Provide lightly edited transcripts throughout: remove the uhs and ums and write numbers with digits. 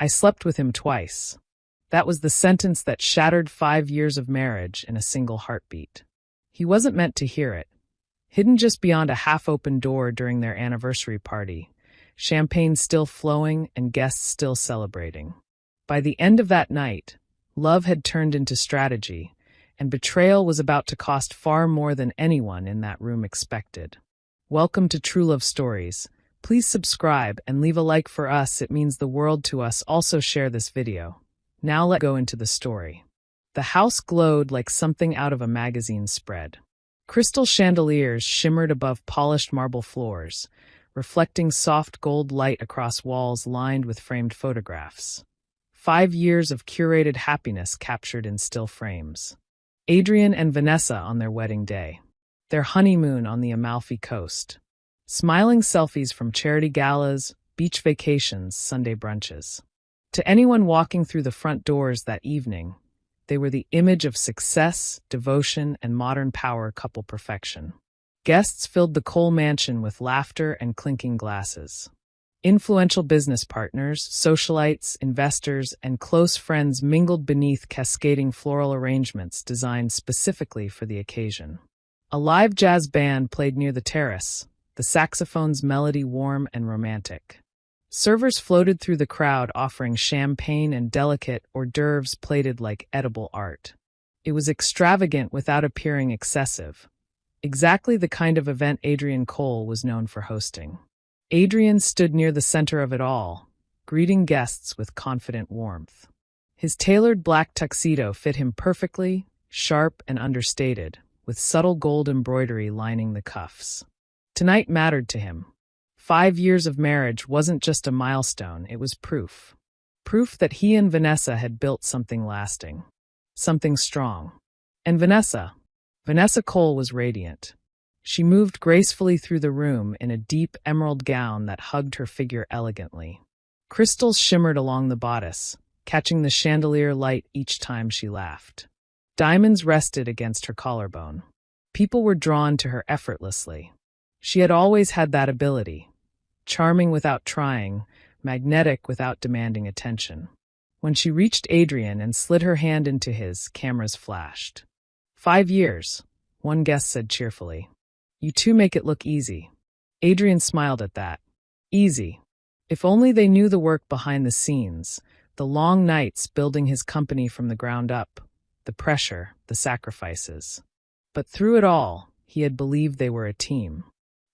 I slept with him twice. That was the sentence that shattered 5 years of marriage in a single heartbeat. He wasn't meant to hear it. Hidden just beyond a half-open door during their anniversary party, champagne still flowing and guests still celebrating. By the end of that night, love had turned into strategy, and betrayal was about to cost far more than anyone in that room expected. Welcome to True Love Stories. Please subscribe and leave a like for us. It means the world to us. Also share this video. Now let's go into the story. The house glowed like something out of a magazine spread. Crystal chandeliers shimmered above polished marble floors, reflecting soft gold light across walls lined with framed photographs. 5 years of curated happiness captured in still frames. Adrian and Vanessa on their wedding day. Their honeymoon on the Amalfi Coast. Smiling selfies from charity galas, beach vacations, Sunday brunches. To anyone walking through the front doors that evening, they were the image of success, devotion, and modern power couple perfection. Guests filled the Cole mansion with laughter and clinking glasses. Influential business partners, socialites, investors, and close friends mingled beneath cascading floral arrangements designed specifically for the occasion. A live jazz band played near the terrace, the saxophone's melody warm and romantic. Servers floated through the crowd offering champagne and delicate hors d'oeuvres plated like edible art. It was extravagant without appearing excessive. Exactly the kind of event Adrian Cole was known for hosting. Adrian stood near the center of it all, greeting guests with confident warmth. His tailored black tuxedo fit him perfectly, sharp and understated, with subtle gold embroidery lining the cuffs. Tonight mattered to him. 5 years of marriage wasn't just a milestone, it was proof. Proof that he and Vanessa had built something lasting. Something strong. And Vanessa Cole was radiant. She moved gracefully through the room in a deep emerald gown that hugged her figure elegantly. Crystals shimmered along the bodice, catching the chandelier light each time she laughed. Diamonds rested against her collarbone. People were drawn to her effortlessly. She had always had that ability. Charming without trying, magnetic without demanding attention. When she reached Adrian and slid her hand into his, cameras flashed. 5 years, one guest said cheerfully. You two make it look easy. Adrian smiled at that. Easy. If only they knew the work behind the scenes, the long nights building his company from the ground up, the pressure, the sacrifices. But through it all, he had believed they were a team.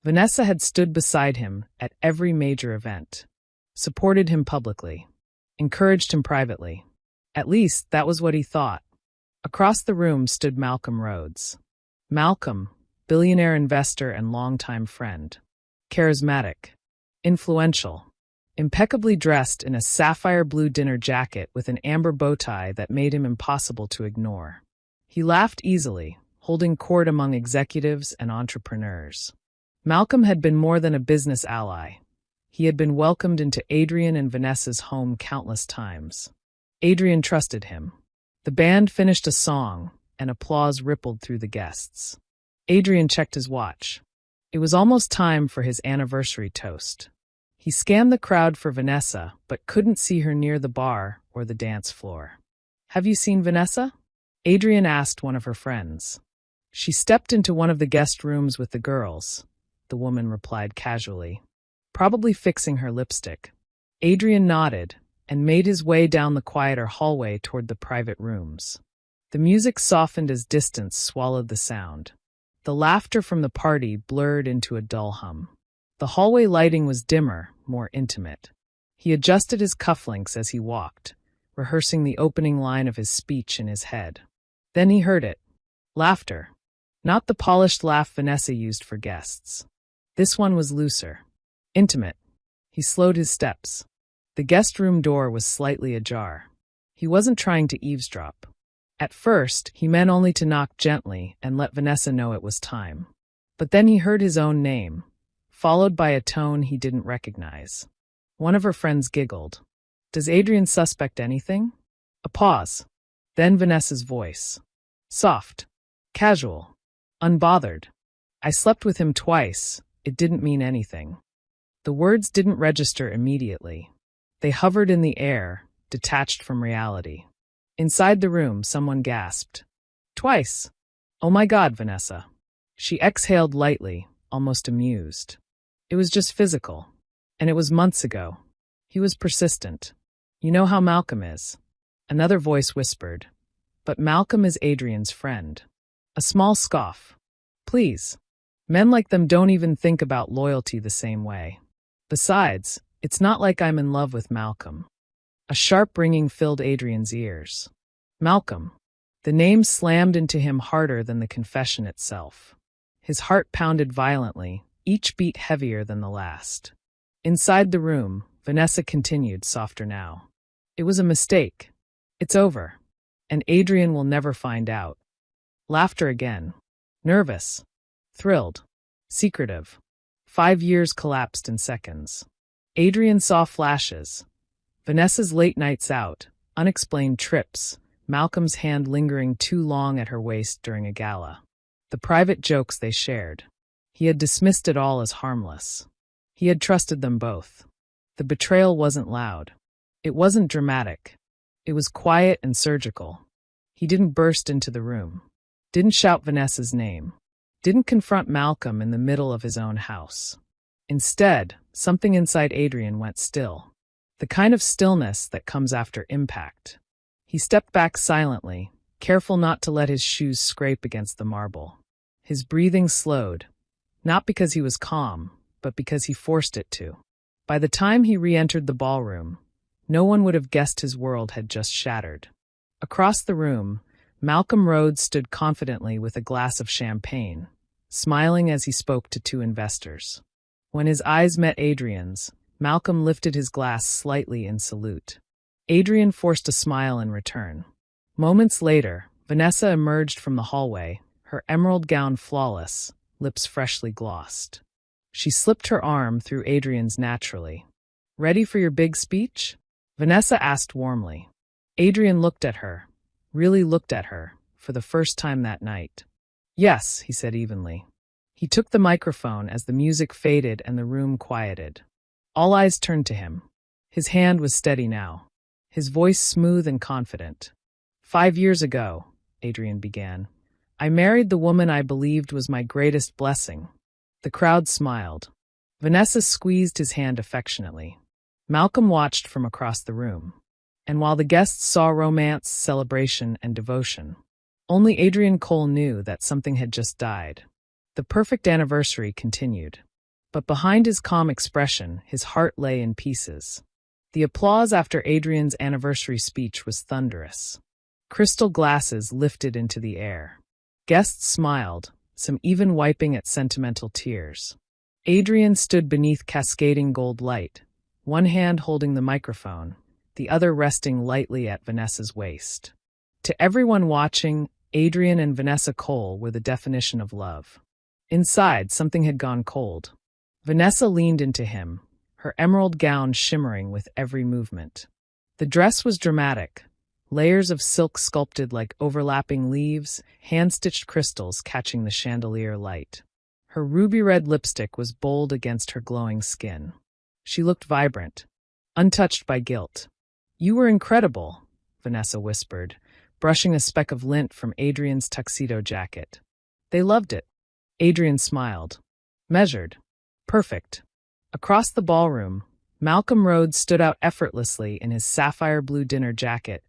Vanessa had stood beside him at every major event, supported him publicly, encouraged him privately. At least, that was what he thought. Across the room stood Malcolm Rhodes. Malcolm, billionaire investor and longtime friend. Charismatic, influential, impeccably dressed in a sapphire blue dinner jacket with an amber bow tie that made him impossible to ignore. He laughed easily, holding court among executives and entrepreneurs. Malcolm had been more than a business ally. He had been welcomed into Adrian and Vanessa's home countless times. Adrian trusted him. The band finished a song, and applause rippled through the guests. Adrian checked his watch. It was almost time for his anniversary toast. He scanned the crowd for Vanessa, but couldn't see her near the bar or the dance floor. Have you seen Vanessa? Adrian asked one of her friends. She stepped into one of the guest rooms with the girls. The woman replied casually. Probably fixing her lipstick. Adrian nodded and made his way down the quieter hallway toward the private rooms. The music softened as distance swallowed the sound. The laughter from the party blurred into a dull hum. The hallway lighting was dimmer, more intimate. He adjusted his cufflinks as he walked, rehearsing the opening line of his speech in his head. Then he heard it. Laughter. Not the polished laugh Vanessa used for guests. This one was looser. Intimate. He slowed his steps. The guest room door was slightly ajar. He wasn't trying to eavesdrop. At first, he meant only to knock gently and let Vanessa know it was time. But then he heard his own name, followed by a tone he didn't recognize. One of her friends giggled. Does Adrian suspect anything? A pause. Then Vanessa's voice. Soft. Casual. Unbothered. I slept with him twice. It didn't mean anything. The words didn't register immediately. They hovered in the air, detached from reality. Inside the room, someone gasped. Twice. Oh my God, Vanessa. She exhaled lightly, almost amused. It was just physical. And it was months ago. He was persistent. You know how Malcolm is. Another voice whispered. But Malcolm is Adrian's friend. A small scoff. Please. Men like them don't even think about loyalty the same way. Besides, it's not like I'm in love with Malcolm. A sharp ringing filled Adrian's ears. Malcolm. The name slammed into him harder than the confession itself. His heart pounded violently, each beat heavier than the last. Inside the room, Vanessa continued, softer now. It was a mistake. It's over. And Adrian will never find out. Laughter again. Nervous. Thrilled. Secretive. 5 years collapsed in seconds. Adrian saw flashes. Vanessa's late nights out, unexplained trips, Malcolm's hand lingering too long at her waist during a gala. The private jokes they shared. He had dismissed it all as harmless. He had trusted them both. The betrayal wasn't loud. It wasn't dramatic. It was quiet and surgical. He didn't burst into the room. Didn't shout Vanessa's name. Didn't confront Malcolm in the middle of his own house. Instead, something inside Adrian went still. The kind of stillness that comes after impact. He stepped back silently, careful not to let his shoes scrape against the marble. His breathing slowed, not because he was calm, but because he forced it to. By the time he re-entered the ballroom, no one would have guessed his world had just shattered. Across the room, Malcolm Rhodes stood confidently with a glass of champagne, smiling as he spoke to 2 investors. When his eyes met Adrian's, Malcolm lifted his glass slightly in salute. Adrian forced a smile in return. Moments later, Vanessa emerged from the hallway, her emerald gown flawless, lips freshly glossed. She slipped her arm through Adrian's naturally. Ready for your big speech? Vanessa asked warmly. Adrian looked at her, really looked at her, for the first time that night. Yes, he said evenly. He took the microphone as the music faded and the room quieted. All eyes turned to him. His hand was steady now, his voice smooth and confident. 5 years ago, Adrian began, I married the woman I believed was my greatest blessing. The crowd smiled. Vanessa squeezed his hand affectionately. Malcolm watched from across the room. And while the guests saw romance, celebration, and devotion, only Adrian Cole knew that something had just died. The perfect anniversary continued. But behind his calm expression, his heart lay in pieces. The applause after Adrian's anniversary speech was thunderous. Crystal glasses lifted into the air. Guests smiled, some even wiping at sentimental tears. Adrian stood beneath cascading gold light, one hand holding the microphone, the other resting lightly at Vanessa's waist. To everyone watching, Adrian and Vanessa Cole were the definition of love. Inside, something had gone cold. Vanessa leaned into him, her emerald gown shimmering with every movement. The dress was dramatic, layers of silk sculpted like overlapping leaves, hand-stitched crystals catching the chandelier light. Her ruby-red lipstick was bold against her glowing skin. She looked vibrant, untouched by guilt. You were incredible, Vanessa whispered, brushing a speck of lint from Adrian's tuxedo jacket. They loved it. Adrian smiled. Measured. Perfect. Across the ballroom, Malcolm Rhodes stood out effortlessly in his sapphire blue dinner jacket,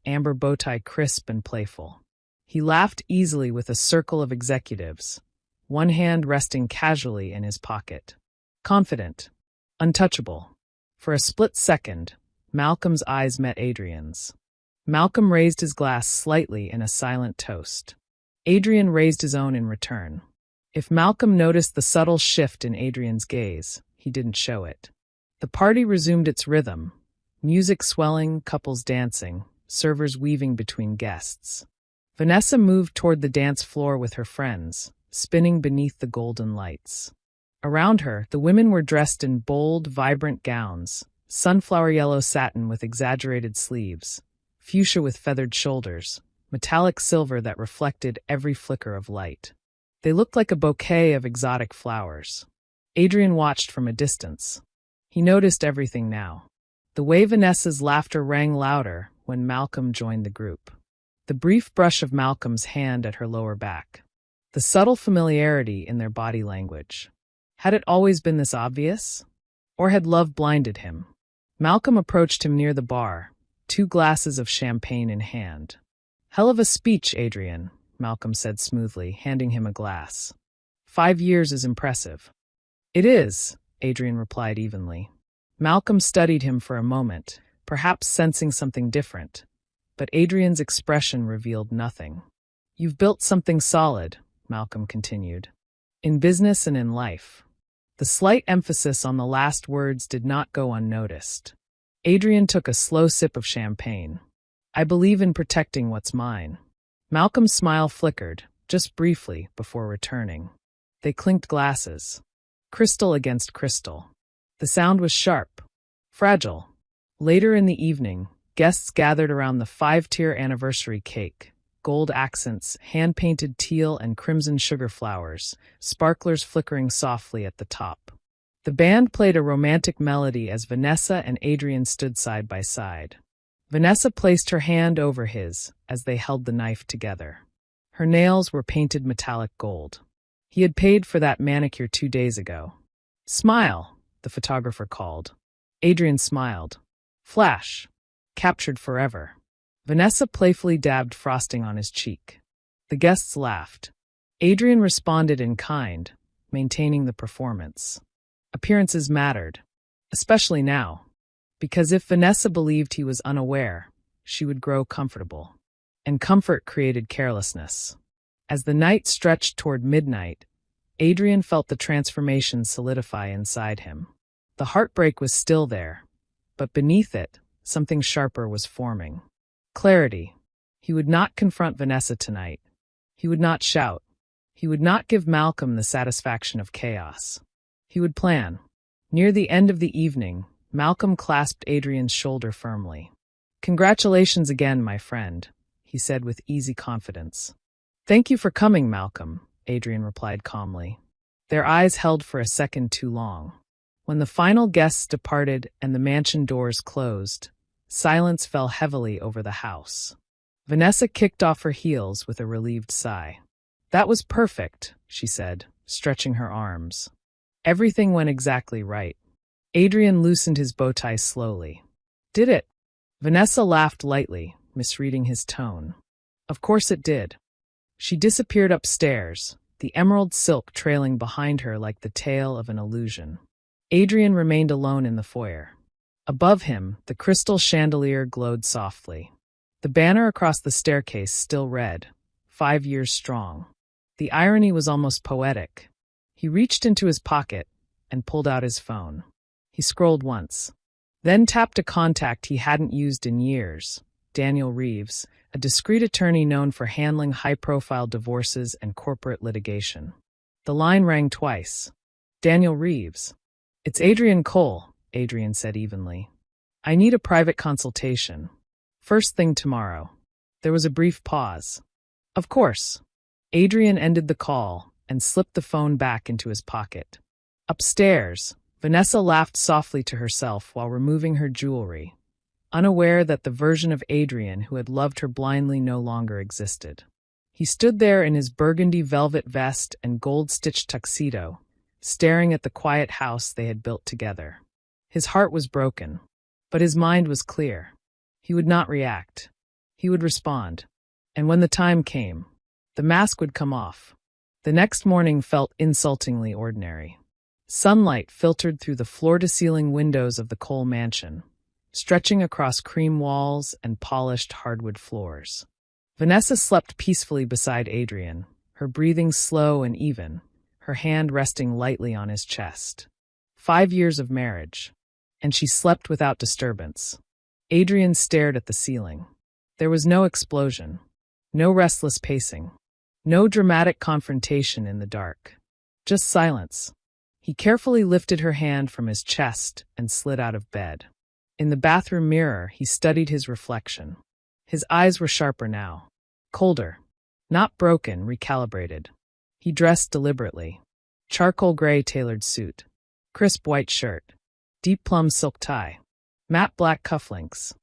amber bow tie crisp and playful. He laughed easily with a circle of executives, one hand resting casually in his pocket. Confident. Untouchable. For a split second, Malcolm's eyes met Adrian's. Malcolm raised his glass slightly in a silent toast. Adrian raised his own in return. If Malcolm noticed the subtle shift in Adrian's gaze, he didn't show it. The party resumed its rhythm, music swelling, couples dancing, servers weaving between guests. Vanessa moved toward the dance floor with her friends, spinning beneath the golden lights. Around her, the women were dressed in bold, vibrant gowns, sunflower yellow satin with exaggerated sleeves, fuchsia with feathered shoulders, metallic silver that reflected every flicker of light. They looked like a bouquet of exotic flowers. Adrian watched from a distance. He noticed everything now. The way Vanessa's laughter rang louder when Malcolm joined the group. The brief brush of Malcolm's hand at her lower back. The subtle familiarity in their body language. Had it always been this obvious? Or had love blinded him? Malcolm approached him near the bar, 2 glasses of champagne in hand. "Hell of a speech, Adrian," Malcolm said smoothly, handing him a glass. "5 years is impressive." "It is," Adrian replied evenly. Malcolm studied him for a moment, perhaps sensing something different, but Adrian's expression revealed nothing. "You've built something solid," Malcolm continued, "in business and in life." The slight emphasis on the last words did not go unnoticed. Adrian took a slow sip of champagne. "I believe in protecting what's mine." Malcolm's smile flickered, just briefly, before returning. They clinked glasses. Crystal against crystal. The sound was sharp, fragile. Later in the evening, guests gathered around the 5-tier anniversary cake. Gold accents, hand-painted teal and crimson sugar flowers, sparklers flickering softly at the top. The band played a romantic melody as Vanessa and Adrian stood side by side. Vanessa placed her hand over his as they held the knife together. Her nails were painted metallic gold. He had paid for that manicure 2 days ago. "Smile," the photographer called. Adrian smiled. Flash. Captured forever. Vanessa playfully dabbed frosting on his cheek. The guests laughed. Adrian responded in kind, maintaining the performance. Appearances mattered, especially now, because if Vanessa believed he was unaware, she would grow comfortable. And comfort created carelessness. As the night stretched toward midnight, Adrian felt the transformation solidify inside him. The heartbreak was still there, but beneath it, something sharper was forming. Clarity. He would not confront Vanessa tonight. He would not shout. He would not give Malcolm the satisfaction of chaos. He would plan. Near the end of the evening, Malcolm clasped Adrian's shoulder firmly. "Congratulations again, my friend," he said with easy confidence. "Thank you for coming, Malcolm," Adrian replied calmly. Their eyes held for a second too long. When the final guests departed and the mansion doors closed, silence fell heavily over the house. Vanessa kicked off her heels with a relieved sigh. "That was perfect," she said, stretching her arms. Everything went exactly right. Adrian loosened his bow tie slowly. "Did it?" Vanessa laughed lightly, misreading his tone. "Of course it did." She disappeared upstairs, the emerald silk trailing behind her like the tail of an illusion. Adrian remained alone in the foyer. Above him, the crystal chandelier glowed softly. The banner across the staircase still read, 5 years strong. The irony was almost poetic. He reached into his pocket and pulled out his phone. He scrolled once, then tapped a contact he hadn't used in years, Daniel Reeves, a discreet attorney known for handling high-profile divorces and corporate litigation. The line rang twice. "Daniel Reeves." "It's Adrian Cole," Adrian said evenly. "I need a private consultation. First thing tomorrow." There was a brief pause. "Of course." Adrian ended the call and slipped the phone back into his pocket. Upstairs, Vanessa laughed softly to herself while removing her jewelry, unaware that the version of Adrian who had loved her blindly no longer existed. He stood there in his burgundy velvet vest and gold-stitched tuxedo, staring at the quiet house they had built together. His heart was broken, but his mind was clear. He would not react. He would respond. And when the time came, the mask would come off. The next morning felt insultingly ordinary. Sunlight filtered through the floor-to-ceiling windows of the Cole mansion, stretching across cream walls and polished hardwood floors. Vanessa slept peacefully beside Adrian, her breathing slow and even, her hand resting lightly on his chest. 5 years of marriage, and she slept without disturbance. Adrian stared at the ceiling. There was no explosion, no restless pacing, no dramatic confrontation in the dark. Just silence. He carefully lifted her hand from his chest and slid out of bed. In the bathroom mirror, he studied his reflection. His eyes were sharper now. Colder. Not broken, recalibrated. He dressed deliberately. Charcoal gray tailored suit. Crisp white shirt. Deep plum silk tie. Matte black cufflinks.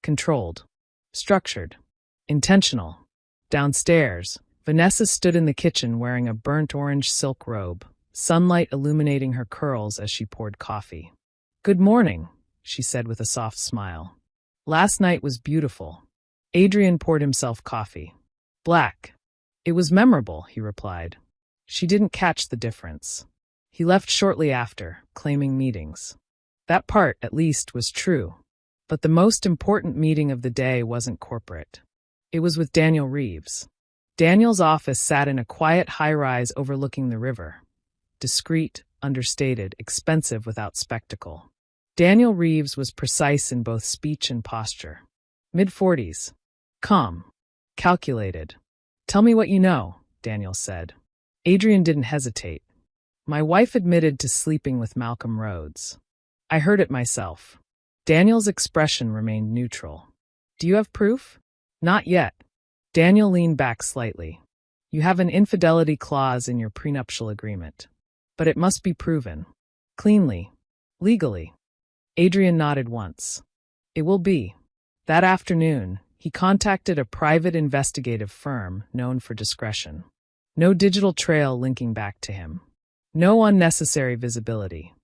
Controlled. Structured. Intentional. Downstairs, Vanessa stood in the kitchen wearing a burnt orange silk robe, sunlight illuminating her curls as she poured coffee. "Good morning," she said with a soft smile. "Last night was beautiful." Adrian poured himself coffee. "Black." "It was memorable," he replied. She didn't catch the difference. He left shortly after, claiming meetings. That part, at least, was true. But the most important meeting of the day wasn't corporate. It was with Daniel Reeves. Daniel's office sat in a quiet high-rise overlooking the river. Discreet, understated, expensive without spectacle. Daniel Reeves was precise in both speech and posture. Mid-40s. Calm. Calculated. "Tell me what you know," Daniel said. Adrian didn't hesitate. "My wife admitted to sleeping with Malcolm Rhodes. I heard it myself." Daniel's expression remained neutral. "Do you have proof?" "Not yet." Daniel leaned back slightly. "You have an infidelity clause in your prenuptial agreement. But it must be proven. Cleanly. Legally." Adrian nodded once. "It will be." That afternoon, he contacted a private investigative firm known for discretion. No digital trail linking back to him. No unnecessary visibility.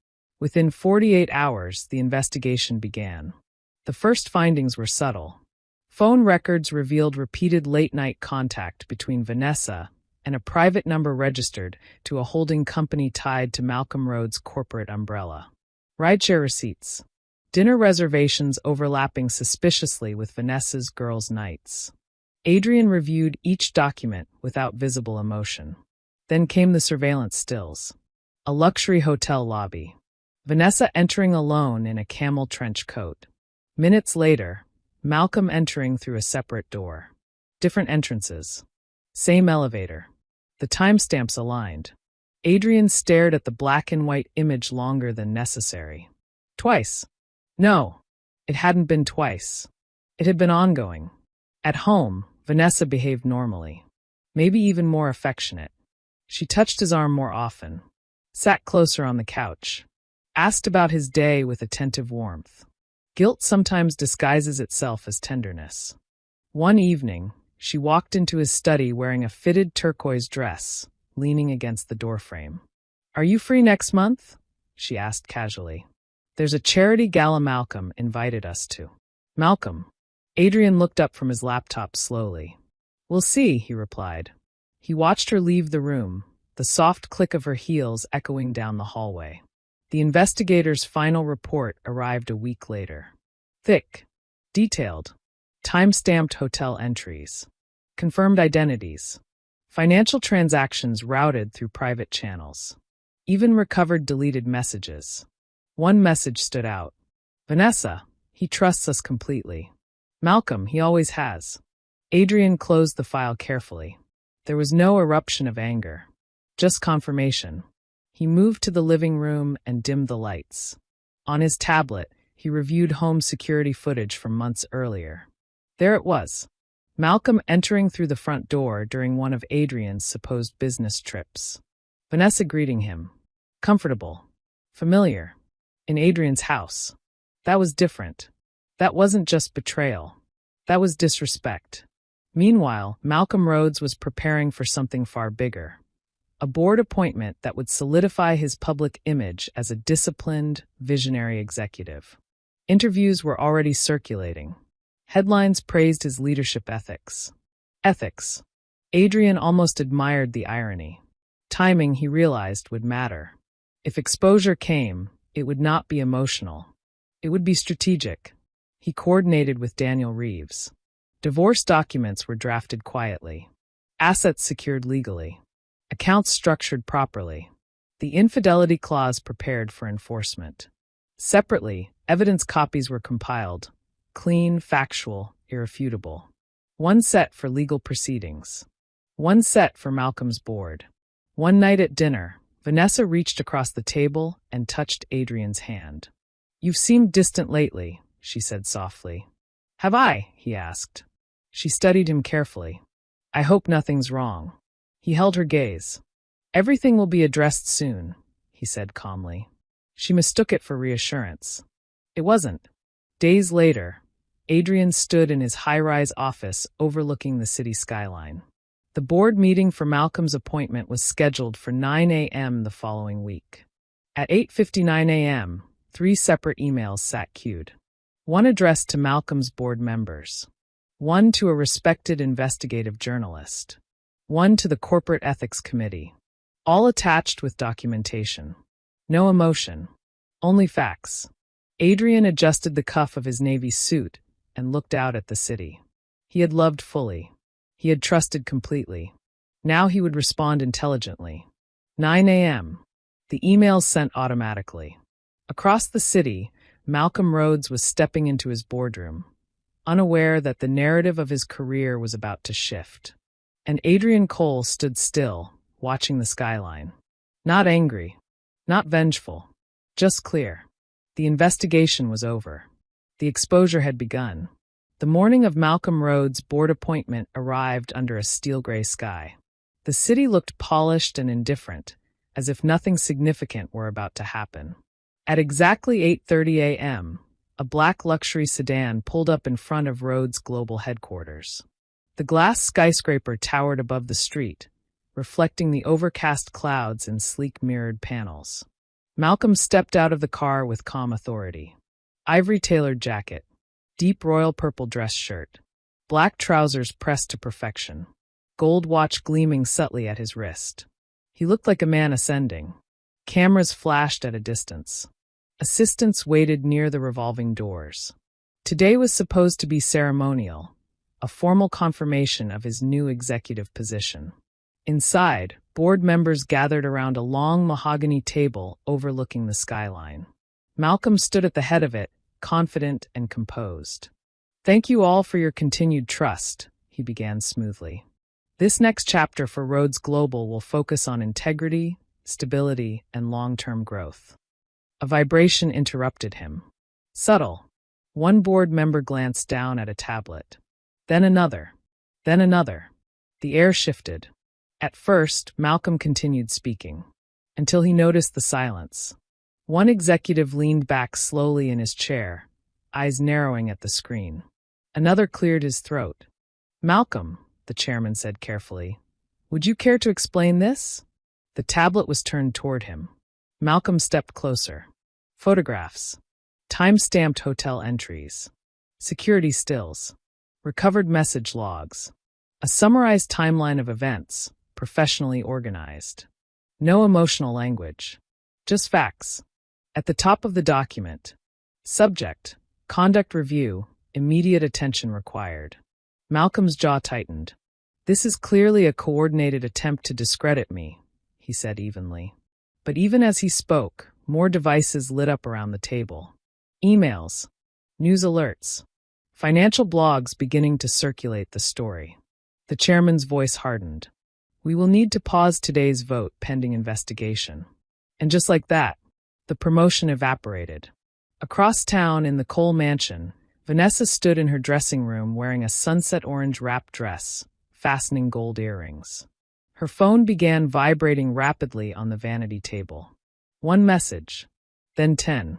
Within 48 hours, the investigation began. The first findings were subtle. Phone records revealed repeated late-night contact between Vanessa and a private number registered to a holding company tied to Malcolm Rhodes' corporate umbrella. Rideshare receipts. Dinner reservations overlapping suspiciously with Vanessa's girls' nights. Adrian reviewed each document without visible emotion. Then came the surveillance stills. A luxury hotel lobby. Vanessa entering alone in a camel trench coat. Minutes later, Malcolm entering through a separate door. Different entrances. Same elevator. The timestamps aligned. Adrian stared at the black and white image longer than necessary. Twice. No, it hadn't been twice. It had been ongoing. At home, Vanessa behaved normally. Maybe even more affectionate. She touched his arm more often. Sat closer on the couch. Asked about his day with attentive warmth. Guilt sometimes disguises itself as tenderness. One evening, she walked into his study wearing a fitted turquoise dress, leaning against the doorframe. "Are you free next month?" she asked casually. "There's a charity gala Malcolm invited us to." "Malcolm?" Adrian looked up from his laptop slowly. "We'll see," he replied. He watched her leave the room, the soft click of her heels echoing down the hallway. The investigator's final report arrived a week later. Thick. Detailed. Time-stamped hotel entries. Confirmed identities. Financial transactions routed through private channels. Even recovered deleted messages. One message stood out. "Vanessa, he trusts us completely. Malcolm, he always has." Adrian closed the file carefully. There was no eruption of anger. Just confirmation. He moved to the living room and dimmed the lights. On his tablet, he reviewed home security footage from months earlier. There it was. Malcolm entering through the front door during one of Adrian's supposed business trips. Vanessa greeting him. Comfortable. Familiar. In Adrian's house. That was different. That wasn't just betrayal. That was disrespect. Meanwhile, Malcolm Rhodes was preparing for something far bigger. A board appointment that would solidify his public image as a disciplined, visionary executive. Interviews were already circulating. Headlines praised his leadership ethics. Ethics. Adrian almost admired the irony. Timing, he realized, would matter. If exposure came, it would not be emotional. It would be strategic. He coordinated with Daniel Reeves. Divorce documents were drafted quietly. Assets secured legally. Accounts structured properly. The infidelity clause prepared for enforcement. Separately, evidence copies were compiled. Clean, factual, irrefutable. One set for legal proceedings. One set for Malcolm's board. One night at dinner, Vanessa reached across the table and touched Adrian's hand. "You've seemed distant lately," she said softly. "Have I?" he asked. She studied him carefully. "I hope nothing's wrong." He held her gaze. "Everything will be addressed soon," he said calmly. She mistook it for reassurance. It wasn't. Days later, Adrian stood in his high-rise office overlooking the city skyline. The board meeting for Malcolm's appointment was scheduled for 9 a.m. the following week. At 8:59 a.m., 3 separate emails sat queued. One addressed to Malcolm's board members, one to a respected investigative journalist, one to the Corporate Ethics Committee, all attached with documentation. No emotion, only facts. Adrian adjusted the cuff of his navy suit and looked out at the city. He had loved fully. He had trusted completely. Now he would respond intelligently. 9 a.m. The emails sent automatically. Across the city, Malcolm Rhodes was stepping into his boardroom, unaware that the narrative of his career was about to shift. And Adrian Cole stood still, watching the skyline. Not angry, not vengeful, just clear. The investigation was over. The exposure had begun. The morning of Malcolm Rhodes' board appointment arrived under a steel-gray sky. The city looked polished and indifferent, as if nothing significant were about to happen. At exactly 8:30 a.m., a black luxury sedan pulled up in front of Rhodes' global headquarters. The glass skyscraper towered above the street, reflecting the overcast clouds in sleek mirrored panels. Malcolm stepped out of the car with calm authority. Ivory-tailored jacket, deep royal purple dress shirt, black trousers pressed to perfection, gold watch gleaming subtly at his wrist. He looked like a man ascending. Cameras flashed at a distance. Assistants waited near the revolving doors. Today was supposed to be ceremonial, a formal confirmation of his new executive position. Inside, board members gathered around a long mahogany table overlooking the skyline. Malcolm stood at the head of it, confident and composed. "Thank you all for your continued trust," he began smoothly. "This next chapter for Rhodes Global will focus on integrity, stability, and long-term growth." A vibration interrupted him. Subtle. One board member glanced down at a tablet. Then another. Then another. The air shifted. At first, Malcolm continued speaking, until he noticed the silence. One executive leaned back slowly in his chair, eyes narrowing at the screen. Another cleared his throat. "Malcolm," the chairman said carefully, "would you care to explain this?" The tablet was turned toward him. Malcolm stepped closer. Photographs. Time-stamped hotel entries. Security stills. Recovered message logs. A summarized timeline of events, professionally organized. No emotional language. Just facts. At the top of the document, subject, conduct review, immediate attention required. Malcolm's jaw tightened. "This is clearly a coordinated attempt to discredit me," he said evenly. But even as he spoke, more devices lit up around the table. Emails, news alerts, financial blogs beginning to circulate the story. The chairman's voice hardened. "We will need to pause today's vote pending investigation." And just like that, the promotion evaporated. Across town in the Cole mansion, Vanessa stood in her dressing room wearing a sunset orange wrap dress, fastening gold earrings. Her phone began vibrating rapidly on the vanity table. One message, then 10,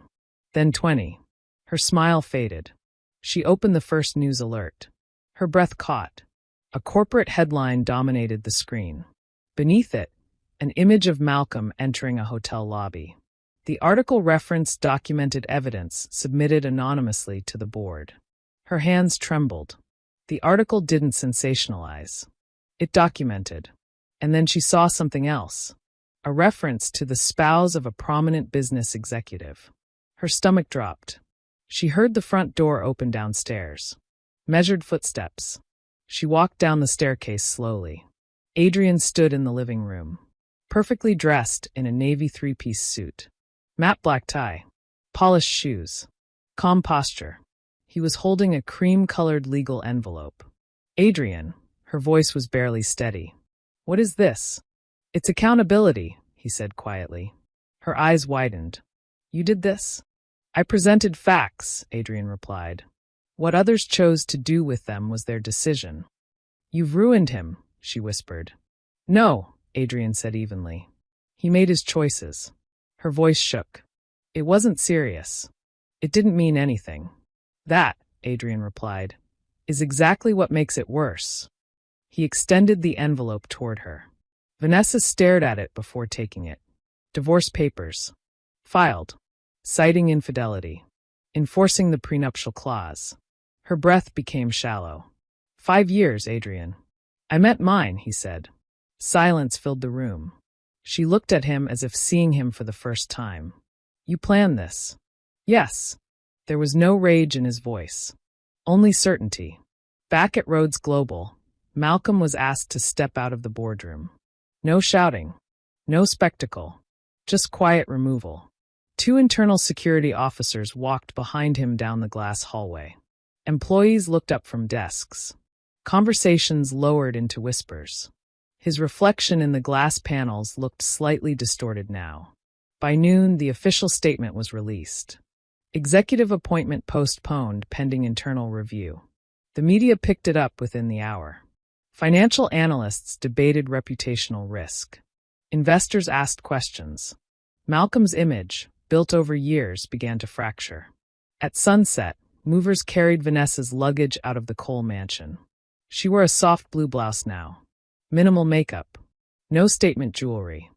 then 20. Her smile faded. She opened the first news alert. Her breath caught. A corporate headline dominated the screen. Beneath it, an image of Malcolm entering a hotel lobby. The article referenced documented evidence submitted anonymously to the board. Her hands trembled. The article didn't sensationalize. It documented. And then she saw something else. A reference to the spouse of a prominent business executive. Her stomach dropped. She heard the front door open downstairs. Measured footsteps. She walked down the staircase slowly. Adrian stood in the living room, perfectly dressed in a navy three-piece suit. Matte black tie, polished shoes, calm posture. He was holding a cream-colored legal envelope. "Adrian," her voice was barely steady. "What is this?" "It's accountability," he said quietly. Her eyes widened. "You did this?" "I presented facts," Adrian replied. "What others chose to do with them was their decision." "You've ruined him," she whispered. "No," Adrian said evenly. "He made his choices." Her voice shook. "It wasn't serious. It didn't mean anything. That, Adrian replied, is exactly what makes it worse. He extended the envelope toward her. Vanessa stared at it before taking it. Divorce papers. Filed. Citing infidelity. Enforcing the prenuptial clause. Her breath became shallow. 5 years, Adrian. I meant mine, he said. Silence filled the room. She looked at him as if seeing him for the first time. You planned this? Yes. There was no rage in his voice. Only certainty. Back at Rhodes Global, Malcolm was asked to step out of the boardroom. No shouting. No spectacle. Just quiet removal. 2 internal security officers walked behind him down the glass hallway. Employees looked up from desks. Conversations lowered into whispers. His reflection in the glass panels looked slightly distorted now. By noon, the official statement was released. Executive appointment postponed pending internal review. The media picked it up within the hour. Financial analysts debated reputational risk. Investors asked questions. Malcolm's image, built over years, began to fracture. At sunset, movers carried Vanessa's luggage out of the Cole mansion. She wore a soft blue blouse now. Minimal makeup. No statement jewelry.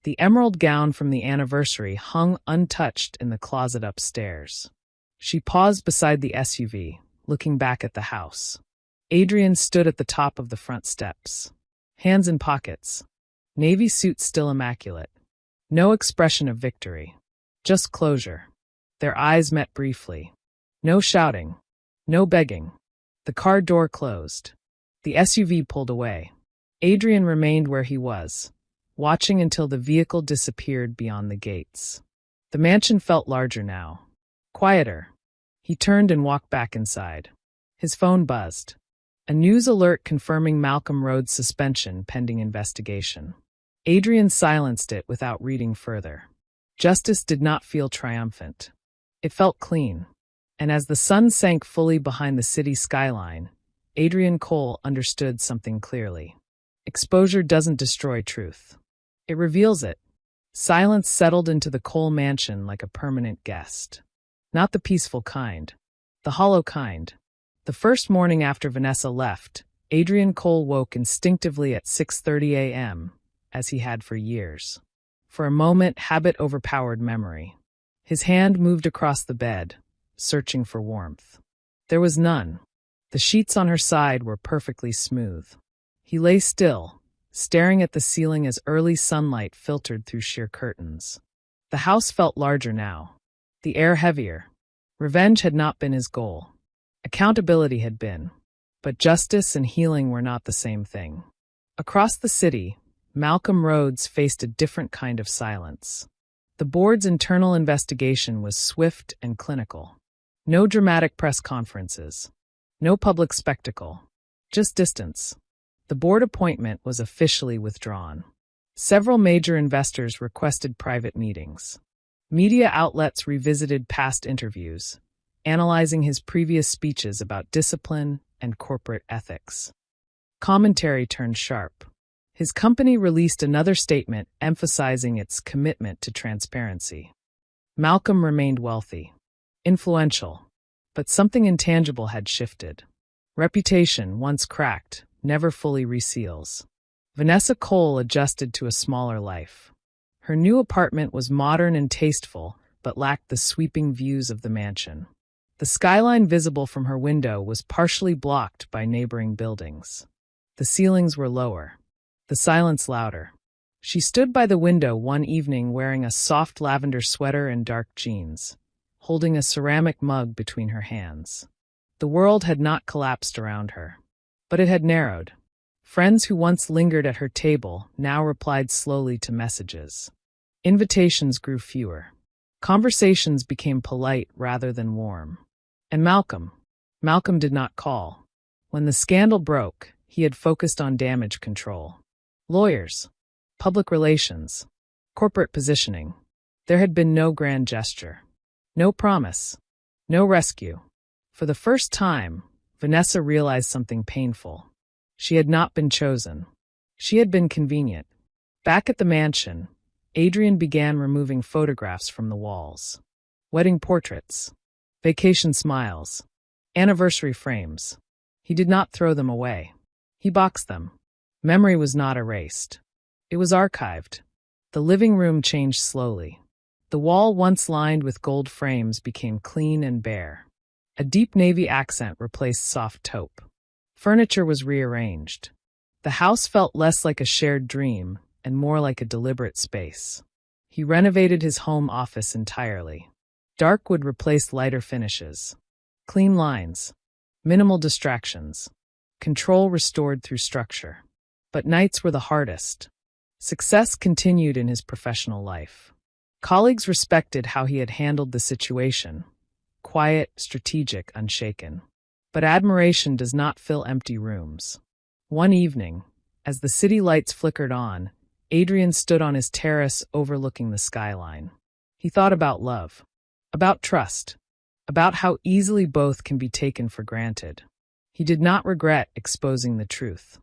The emerald gown from the anniversary hung untouched in the closet upstairs. She paused beside the SUV, looking back at the house. Adrian stood at the top of the front steps. Hands in pockets. Navy suit still immaculate. No expression of victory. Just closure. Their eyes met briefly. No shouting. No begging. The car door closed. The SUV pulled away. Adrian remained where he was, watching until the vehicle disappeared beyond the gates. The mansion felt larger now. Quieter. He turned and walked back inside. His phone buzzed. A news alert confirming Malcolm Rhodes' suspension pending investigation. Adrian silenced it without reading further. Justice did not feel triumphant. It felt clean. And as the sun sank fully behind the city skyline, Adrian Cole understood something clearly. Exposure doesn't destroy truth. It reveals it. Silence settled into the Cole mansion like a permanent guest. Not the peaceful kind. The hollow kind. The first morning after Vanessa left, Adrian Cole woke instinctively at 6:30 a.m., as he had for years. For a moment, habit overpowered memory. His hand moved across the bed, searching for warmth. There was none. The sheets on her side were perfectly smooth. He lay still, staring at the ceiling as early sunlight filtered through sheer curtains. The house felt larger now. The air heavier. Revenge had not been his goal. Accountability had been. But justice and healing were not the same thing. Across the city, Malcolm Rhodes faced a different kind of silence. The board's internal investigation was swift and clinical. No dramatic press conferences. No public spectacle. Just distance. The board appointment was officially withdrawn. Several major investors requested private meetings. Media outlets revisited past interviews, analyzing his previous speeches about discipline and corporate ethics. Commentary turned sharp. His company released another statement emphasizing its commitment to transparency. Malcolm remained wealthy, influential, but something intangible had shifted. Reputation, once cracked, never fully reseals. Vanessa Cole adjusted to a smaller life. Her new apartment was modern and tasteful, but lacked the sweeping views of the mansion. The skyline visible from her window was partially blocked by neighboring buildings. The ceilings were lower. The silence louder. She stood by the window one evening wearing a soft lavender sweater and dark jeans, holding a ceramic mug between her hands. The world had not collapsed around her. But it had narrowed. Friends who once lingered at her table now replied slowly to messages. Invitations grew fewer. Conversations became polite rather than warm. And Malcolm did not call. When the scandal broke, he had focused on damage control. Lawyers, public relations, corporate positioning. There had been no grand gesture. No promise. No rescue. For the first time, Vanessa realized something painful. She had not been chosen. She had been convenient. Back at the mansion, Adrian began removing photographs from the walls. Wedding portraits. Vacation smiles. Anniversary frames. He did not throw them away. He boxed them. Memory was not erased. It was archived. The living room changed slowly. The wall once lined with gold frames became clean and bare. A deep navy accent replaced soft taupe. Furniture was rearranged. The house felt less like a shared dream and more like a deliberate space. He renovated his home office entirely. Dark wood replaced lighter finishes. Clean lines. Minimal distractions. Control restored through structure. But nights were the hardest. Success continued in his professional life. Colleagues respected how he had handled the situation. Quiet, strategic, unshaken. But admiration does not fill empty rooms. One evening, as the city lights flickered on, Adrian stood on his terrace overlooking the skyline. He thought about love, about trust, about how easily both can be taken for granted. He did not regret exposing the truth.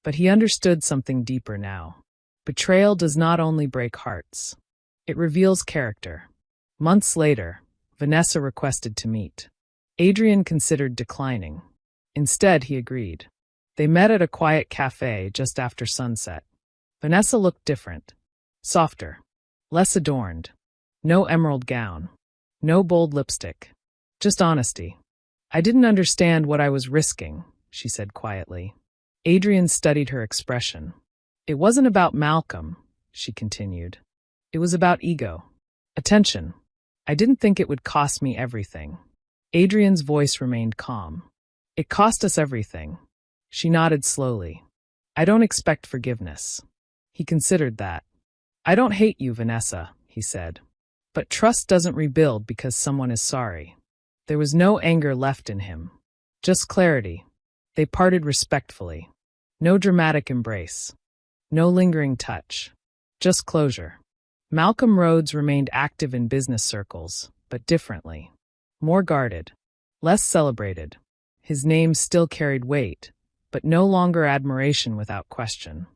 But he understood something deeper now. Betrayal does not only break hearts. It reveals character. Months later, Vanessa requested to meet. Adrian considered declining. Instead, he agreed. They met at a quiet cafe just after sunset. Vanessa looked different. Softer. Less adorned. No emerald gown. No bold lipstick. Just honesty. I didn't understand what I was risking, she said quietly. Adrian studied her expression. It wasn't about Malcolm, she continued. It was about ego. Attention. I didn't think it would cost me everything. Adrian's voice remained calm. It cost us everything. She nodded slowly. I don't expect forgiveness. He considered that. I don't hate you, Vanessa, he said. But trust doesn't rebuild because someone is sorry. There was no anger left in him. Just clarity. They parted respectfully. No dramatic embrace. No lingering touch. Just closure. Malcolm Rhodes remained active in business circles, but differently. More guarded. Less celebrated. His name still carried weight, but no longer admiration without question.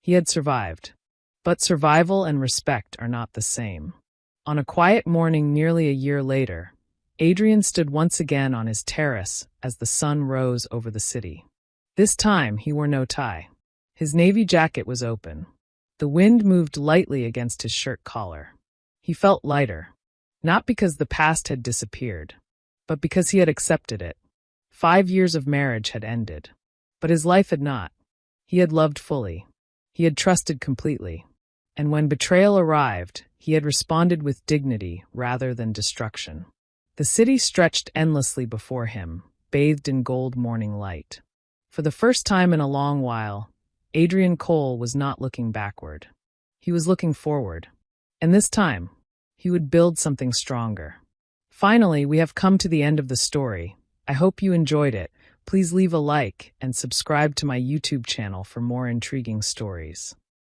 He had survived. But survival and respect are not the same. On a quiet morning nearly a year later, Adrian stood once again on his terrace as the sun rose over the city. This time he wore no tie. His navy jacket was open. The wind moved lightly against his shirt collar. He felt lighter, not because the past had disappeared, but because he had accepted it. 5 years of marriage had ended, but his life had not. He had loved fully. He had trusted completely. And when betrayal arrived, he had responded with dignity rather than destruction. The city stretched endlessly before him, bathed in gold morning light. For the first time in a long while, Adrian Cole was not looking backward. He was looking forward. And this time, he would build something stronger. Finally, we have come to the end of the story. I hope you enjoyed it. Please leave a like and subscribe to my YouTube channel for more intriguing stories.